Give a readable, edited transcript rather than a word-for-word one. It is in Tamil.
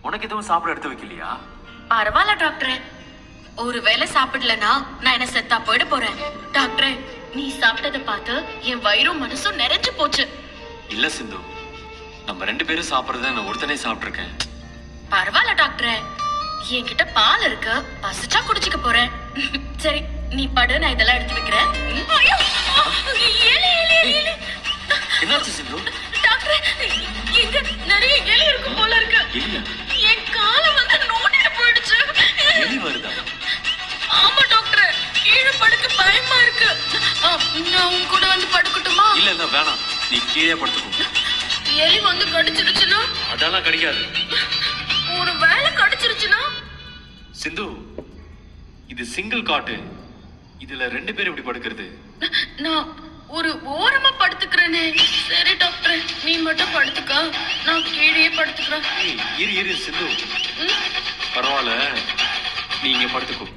உனக்கு எதுவும் சாப்பிட எடுத்து வைக்கலையா? பரவாயில்ல டாக்டரே, ஒரு வேளை சாப்பிடலனா நான் என்ன செத்தா போயிட போறேன். டாக்டரே, நீ சாப்பிட்டதை பார்த்து என் வயிறும் மனசும் நிறைஞ்சு போச்சு. இல்ல சிந்து, நம்ம 2 பேரும் சாப்பிடுறத நான் ஒருத்தனே சாப்பிட்டிருக்கேன். பரவாயில்ல டாக்டரே, என்கிட்ட பால் இருக்கு, பசிச்சா குடிச்சுக்க போறேன். சரி நீ படு, நான் இதெல்லாம் எடுத்து வைக்கிறேன். என்னாச்சு சிந்து? டாக்டரே, இங்க நிறைய எலி இருக்கு போல இருக்கு. இல்ல, என் காலை வந்து நோண்டிட்டு போயிடுச்சு. எலி வருதா? ஆமா டாக்டர், கீழே படுக்க பயமா இருக்கு. நான் உன் கூட வந்து படுக்கட்டுமா? இல்ல இல்ல வேணாம், நீ கீழே படுத்துக்கோ. எலி வந்து கடிச்சிருச்சுன்னா? அதெல்லாம் கிடைக்காது. ஒரு வேளை கடிச்சிருச்சுன்னா? சிந்து, இது சிங்கிள் காட்டு, இதுல 2 பேர் எப்படி படுக்கிறது? நான் ஒரு ஓரமா படுத்துக்கிறேனே. சரி டாக்டர், நீ மட்டும் படுத்துக்க, நான் கீழே படுத்துக்கிறேன். இரு சிந்து, பரவாயில்ல, நீ இங்க படுத்துக்கோ.